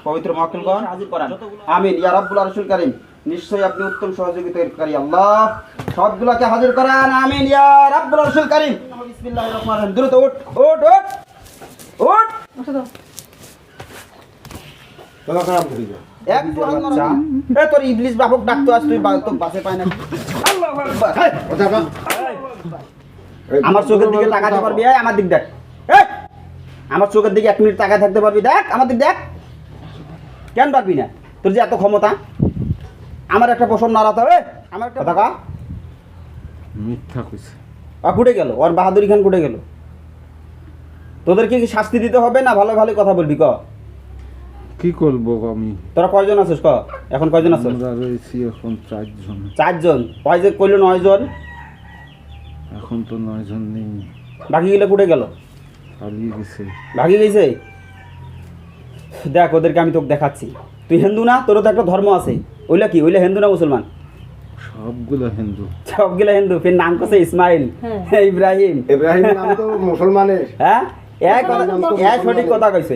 পবিত্র মহকিলগণ হাজির করান। আমিন ইয়া রাব্বুল আরশিল কারীম। নিশ্চয়ই আপনি উত্তম সহযোগিতাকারী আল্লাহ, সবগুলোকে হাজির করান। আমিন ইয়া রাব্বুল আরশিল কারীম। বিসমিল্লাহির রহমানির রহিম। দ্রুত ওঠ ওঠ ওঠ ওঠ। তোরা খারাপ করি না। একটু বাচ্চা এ তোর ইবলিস বাপক ডাকতো, আজ তুই তো বাসে পায় না। আল্লাহু আকবার। কথা কা আমার চোখের দিকে তাকাতে পারবি? এই আমার দিক দেখ। এই আমার চোখের দিকে 1 মিনিট তাকায় থাকতে পারবি? দেখ আমার দিক দেখ। কেন পারবি না? তোর যে এত ক্ষমতা। আমার একটা প্রশ্ন নাড়াতে হবে। আমার একটা টাকা মিথ্যা কইছে। কুটে গেল, ওর বাহাদুরি খান কুটে গেল। তোদেরকে কি শাস্তি দিতে হবে না ভালো ভালো কথা বলবি? ক কি করব আমি? তোরা কয়জন আছিস? ক এখন কয়জন আছিস? আমরা রয়েছি এখন 4 জন। 4 জন। কয় যে কইলো 9 জন? এখন তো 9 জন নেই, বাকি গেলে কুটে গেল? পালিয়ে গেছে। ভাগি গেছে। দেখ ওদেরকে আমি তোকে দেখাচ্ছি। তুই হিন্দু না? তোরও তো একটা ধর্ম আছে। ওইলা কি? ওইলা হিন্দু না মুসলমান? সবগুলো হিন্দু। সবগুলা হিন্দু। ফির নাম করছে ইসমাইল, ইব্রাহিম। ইব্রাহিম নাম তো মুসলমানের। হ্যাঁ এক সঠিক কথা কইছে।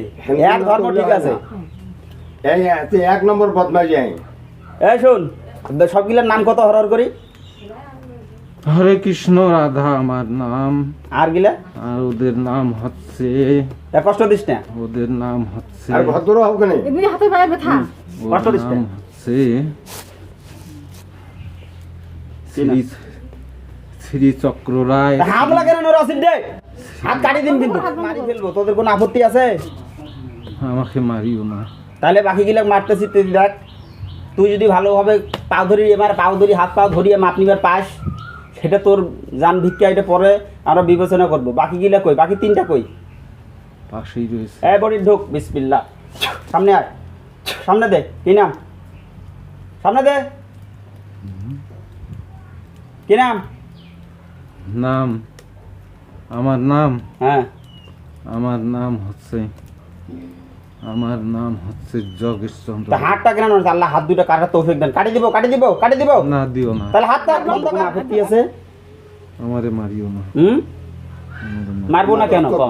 এক ধর্ম ঠিক আছে। এই তুই 1 নম্বর বদমাইশ। এই শোন, সবগুলার নাম কত হরহর করি? হরে কৃষ্ণ রাধা আমার নাম। আর গিলা? আর ওদের নাম হচ্ছে, কষ্ট দিস না। ওদের নাম হচ্ছে, আর ভদ্র হোক কেন? এমনি হাতে পায়ে ব্যথা। কষ্ট ওদের দিস না। নাম হচ্ছে শ্রী শ্রী চক্র রায়। হামলা কেন রসিদ দে? হাত কাটি দিন কিন্তু। মারি ফেলবো। তোদের কোনো আপত্তি আছে? আমাকে মারিও না। তাহলে বাকি গিলা মারতেছি তুই দেখ। তুই যদি ভালোভাবে পাও ধরি, এবার পাও ধরি, হাত পাও ধরিয়ে মাপ নিবার পাস, সেটা তোর জান ভিক্ষা, এটা পরে আমরা বিবেচনা করবো। বাকি গিলা কই? বাকি 3টা কই? পাশেই রয়েছে। এই বডি ঢোক। বিসমিল্লাহ। সামনে আয়, সামনে দে। কি নাম? সামনে দে। কি নাম? নাম, আমার নাম, হ্যাঁ আমার নাম হচ্ছে, আমার নাম হচ্ছে যোগেশ চন্দ্র। তা হাতটা কেন নড়ছে? আল্লাহ হাত দুটো কাটার তৌফিক দেন। কাটি দিব, কাটি দিব, কাটি দিব। না দিও না, তাহলে হাতটা বন্ধ কর। আপত্তি আছে? আমারে মারিও না। আমারে মারবো না কেন? ক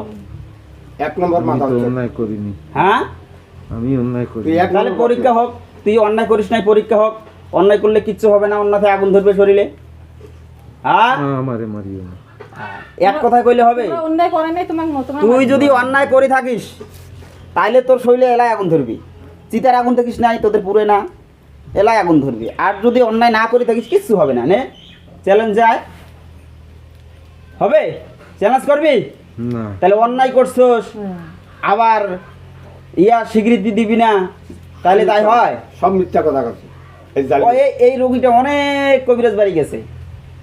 1 নম্বর আমি মাথা তো উঠছে। অন্যায় করিনি, হ্যাঁ আমি অন্যায় করি। তুই এক তাহলে পরীক্ষা হোক। তুই অন্যায় করিস নাই, পরীক্ষা হোক। অন্যায় করলে কিচ্ছু হবে না, অন্যথায় আগুন ধরবে শরীরে। হ্যাঁ আমারে মারিও না। এক কথায় কইলে হবে? তোমরা অন্যায় করে নাই, তোমার তুই যদি অন্যায় করে থাকিস তাইলে তোর শরীরে এলায় আগুন ধরবি। চিতার আগুন থাকিস নাই, তোদের পুরে না, এলায় আগুন ধরবি। আর যদি অন্যায় না করে থাকিস কিচ্ছু হবে না। নে চ্যালেঞ্জ যায় হবে? চ্যালেঞ্জ করবি? না, তাহলে অন্যায় করছস, আবার স্বীকৃতি দিবি না, তাহলে তাই হয়? সব মিথ্যা কথা কথা। এই জালি এই রোগীটা অনেক কবিরাজ বাড়ি গেছে,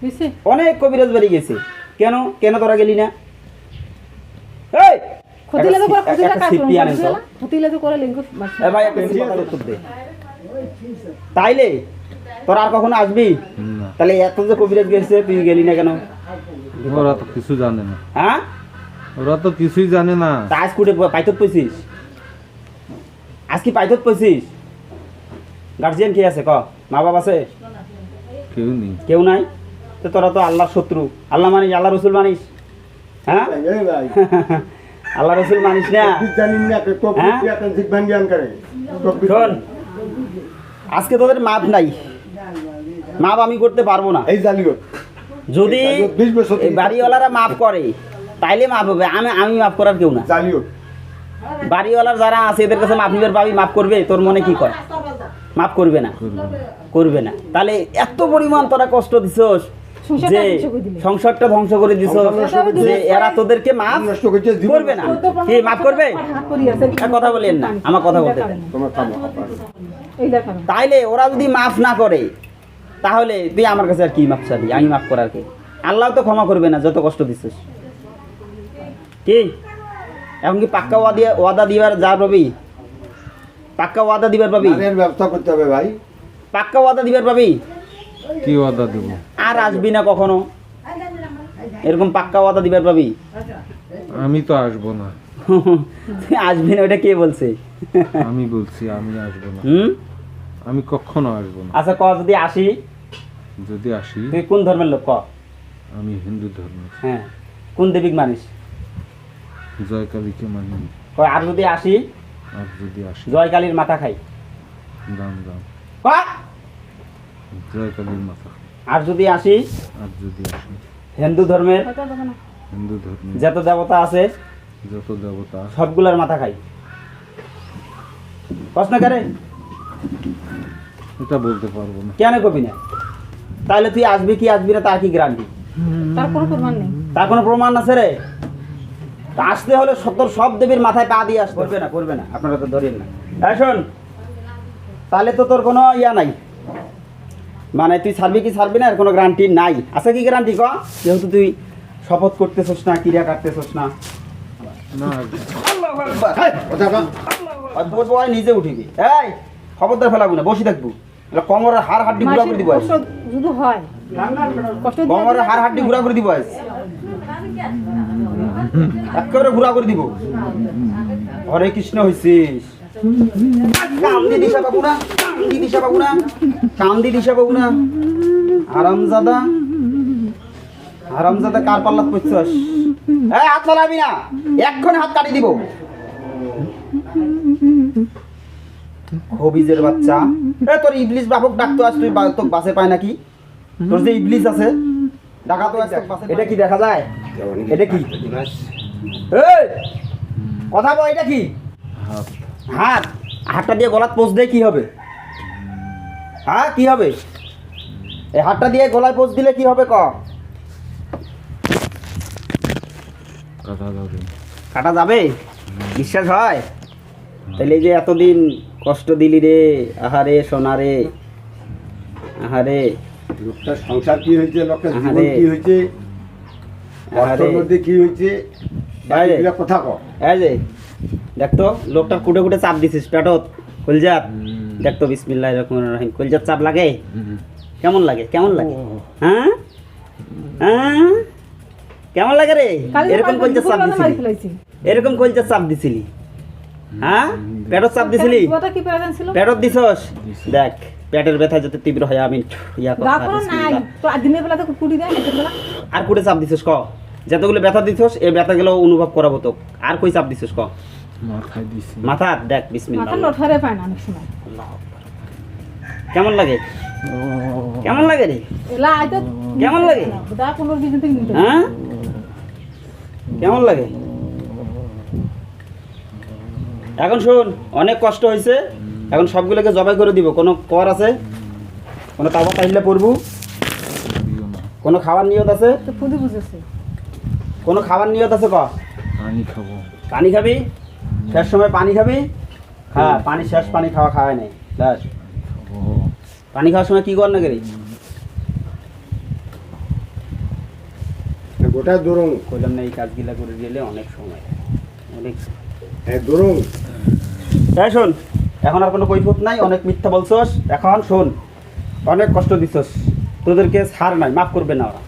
দিছে অনেক কবিরাজ বাড়ি গেছে। কেন কেন তোরা গেলি না? এই খতিলে তো করে খতিলে একটা কাজ সিপি আনেন তো। খতিলে তো করে লিঙ্গ এ ভাই একটা সিপার উত্তর দে। তাইলে তোরা আর কখনো আসবি? না, তাহলে এত যে কবিরাজ গেছে তুই গেলি না কেন? ওরা তো কিছু জানে না, হ্যাঁ ওরা তো কিছুই জানে না। তা আজ কুটে পাইতত পইছিস? আজ কি পাইতত পইছিস? গার্জিয়ান কে আছে? ক মা বাবা আছে? কেউ নেই। কেউ নাই? তো তোরা তো আল্লাহর শত্রু। আল্লাহ মানিস? আল্লাহ রসুল মানিস? হ্যাঁ এই ভাই আল্লাহ রসুল মানিস না? জানিন না কে তো হ্যাঁ? কি আপনি জিজ্ঞান জ্ঞান করে। শোন, আজকে তোদের মাপ নাই। মাপ আমি করতে পারবো না। এই জালিও যদি 20 বছর এই বাড়িওয়ালারা মাপ করে তাইলে মাপ হবে। আমি মাপ করার কেউ না। জালিও বাড়িওয়ালার যারা আছে এদের কাছে মাপ নিবার পাবি, মাপ করবে? তোর মনে কি কয়? মাপ করবে না, করবে না। করবে না। তাহলে এত পরিমাণ তোরা কষ্ট দিছস যে সংসারটা ধ্বংস করে দিছস, যে এরা তোদেরকে মাপ নষ্ট করছে জীবন করবে না। কি মাপ করবে? হাত করি আছে এক কথা বলেন না, আমার কথা বলতে দেন। তোমার থামো। এই দেখো তাইলে ওরা যদি মাফ না করে তাহলে তুই আমার কাছে আর কি মাপ চাবি? আমি মাফ করার কে? আল্লাহ তো ক্ষমা করবে না যত কষ্ট দিছিস। কি এখন কি পাক্কা ওয়াদা দিবার যা পাবি? পাক্কা ওয়াদা দিবার পাবি? নারীর ব্যবস্থা করতে হবে ভাই। পাক্কা ওয়াদা দিবার পাবি? কি ওয়াদা দেবো? আর আসবি না কখনো, এরকম পাক্কা ওয়াদা দিবার পাবি? আমি তো আসবো না। তুই আসবি না ওটা কে বলছে? আমি বলছি আমি আসবো না, হুম আমি কখনো আসবো না। আচ্ছা ক যদি আসি, যদি আসি, তুই কোন ধর্মের লোক? ক আমি হিন্দু ধর্মের, হ্যাঁ কোন দেবীক মানিস? জয় কালীকে মানি। কয় আর যদি আসি আর যদি আসি জয়কালীর মাথা খাই রাম রাম কয়া জয় কালীর মাথা আর যদি আসি আর যদি আসি হিন্দু ধর্মের হয়তো হবে না। হিন্দু ধর্মে যত দেবতা আছে যত দেবতা সবগুলার মাথা খাই প্রশ্ন করে এটা বলতে পারবো না কেন কবি না তাহলে তুই আসবি কি আসবি না তার কি গ্যারান্টি তার কোনো প্রমাণ নেই। তার কোনো প্রমাণ আছে রে তা আসতে হলে সব দেবীর মাথায় পা দিয়ে আসতে করবে না আপনারা তো ধরেন না শোন তাহলে তো তোর কোনো ইয়া নাই মানে তুই ছাড়বি কি ছাড়বি না এর কোনো গ্যারান্টি নাই আছে কি গ্যারান্টি ক যেহেতু তুই শপথ করতেছস না ক্রিয়া কাটতেছস না না এই, কথা কও। বসবো হয় নিজে উঠিবি এই খবরদার ফেলাবো না বসে থাকবো এগুলো কোমরের হাড় হাড্ডি ঘুরা করে দিব কষ্ট যদি হয় কষ্ট দিয়ে কোমরের হাড় হাড্ডি ঘুরা করে দিব একেবারে ঘুরা করে দিব হরে কৃষ্ণ হইছিস কামদি দিশা পাবো না কামদি দিশা পাবো না কামদি দিশা পাবো না হারামজাদা হারামজাদা কার পাল্লাত পড়ছস এই হাত লাগাবি না এক্ষুনি হাত কাটি দিব হবিজের বাচ্চা এ তোর ইবলিস বাপক ডাকতো আজ তুই তোর বাসে পায় নাকি তোর যে ইবলিস আছে ডাকা তো এটা কি দেখা যায় এটা কি এই কথা বল এটা কি হাত হাত হাতটা দিয়ে গলাত পোজ দিয়ে কি হবে হ্যাঁ কি হবে এই হাতটা দিয়ে গলায় পোজ দিলে কি হবে ক কাটা যাবে কাটা যাবে বিশ্বাস হয় তাহলে এই যে এতদিন কষ্ট দিলি রে আহারে সোনারে আহারে লোকটার সংসার কি হয়েছে লোকটার জীবন আহারে। কি হয়েছে আহারে। কষ্টের মধ্যে কি হয়েছে আরে। এগুলা কথা কও এই যে দেখতো লোকটার কুটে কুটে চাপ দিছিস পেটত কলজাত দেখতো বিসমিল্লাহ রহমান রহিম কলজাত চাপ লাগে কেমন লাগে কেমন লাগে হ্যাঁ হ্যাঁ কেমন লাগে রে কালকে এরকম মারি কলজাত চাপ দুপুরবেলা মারি দিছিলি ফেলাইছি। এরকম কলজাত চাপ দিছিলি হ্যাঁ পেটত চাপ দিছিলি বুয়াটা কি প্রেজেন্ট ছিল? পেটত দিছস দেখ পেটের ব্যথা যাতে তীব্র হয় আমি ইয়া গা কথা কোনো নাই। বিসমিল্লাহ। তো আর দিনের বেলা তো কুটি দেয়, রাতের বেলা? আর কুটে চাপ দিছস ক যতগুলো ব্যথা দিছস এই ব্যথাগুলো অনুভব করাবো তো আর কই চাপ দিছস ক মাথায় দিছি মাথা দেখ বিসমিল্লাহ মাথা লঠারে পায় না অনেক সময়। কেমন লাগে কেমন লাগে রে এলা আইতো কেমন লাগে? দা 15-20 দিন থেকে নিতে। হ্যাঁ কেমন লাগে এখন শোন অনেক কষ্ট হয়েছে এখন সবগুলোকে জবাই করে দিব কোনো কর আছে কোনো তাওবা তাইলে পড়বো দিও না কোনো খাওয়ার নিয়ত আছে তো ফুদি বুঝেছে। কোনো খাবার নিয়ত আছে ক পানি খাবো পানি খাবি শেষ সময় পানি খাবি হ্যাঁ পানি শেষ পানি খাওয়া নেই ব্যাস খাবো পানি খাওয়ার সময় কি কর না গেলি গোটা দরুন কইলাম না এই কাজগুলা করে গেলে অনেক সময় অনেক দরুন এই শোন এখন আর কোনো কৈফত নাই অনেক মিথ্যা বলছস এখন শোন অনেক কষ্ট দিছস তোদেরকে ছাড় নাই মাফ করবে না ওরা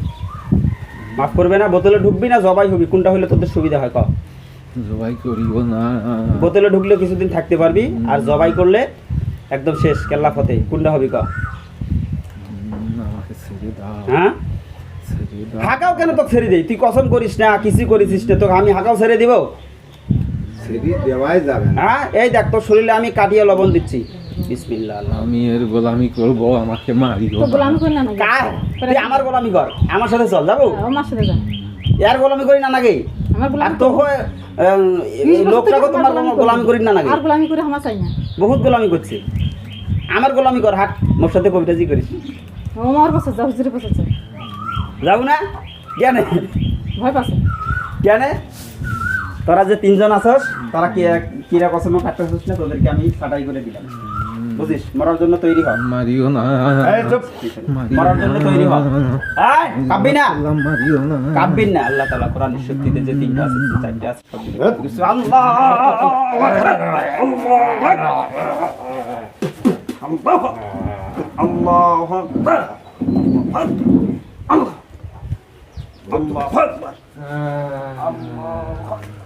মাফ করবে না বোতলে ঢুকবি না জবাই হবি কোনটা হলে তোদের সুবিধা হয় ক জবাই করিও না বোতলে ঢুকলে কিছুদিন থাকতে পারবি আর জবাই করলে একদম শেষ কেল্লা ফতে কোনটা হবি ক আমাকে ছেড়ে দাও হ্যাঁ ছেড়ে দাও হাঁকাও কেন তোকে ছেড়ে দেই তুই কসম করিস না কিছু করিস না তোকে আমি হাঁকাও ছেড়ে দিব সেটি দেওয়াই যাবে না হ্যাঁ এই দেখ তোর শরীরে আমি কাটিয়ে লবণ দিচ্ছি বিসমিল্লাহ আল্লাহ আমি এর গোলামি করব আমাকে মারিও তো না। গোলামি করি না নাকি? কার তুই আমার গোলামি কর আমার সাথে চল যাবো আমার সাথে যান। ইয়ার গোলামি করি না নাকি আমার আর গোলামি তো হয় লোকটাকে তোমার গোলামি করি না নাকি আর গোলামি করে আমার চাই না। বহুত গোলামি করছি আমার গোলামি কর হাট মোর সাথে কবিতাজি করিস ও আমার পাশে যাও, হুজুরের পাশে যাও। যাবো না কেন ভয় পাচ্ছে। কেন তোরা যে তিনজন আছস তারা কিরা কসম কাটতেছিস না তোদেরকে আমি ছাটাই করে দিলাম বুঝিস মরার জন্য তৈরি হ মারিও না এই চুপ মারিও মরার জন্য তৈরি হ এই কাঁদবি না মারিও না কাঁদবেন না আল্লাহ তাআলা কোরআনের শক্তিতে যে তিনটা আছে চারটে আছে সব আল্লাহ আল্লাহু আকবার আল্লাহু আকবার আল্লাহু আকবার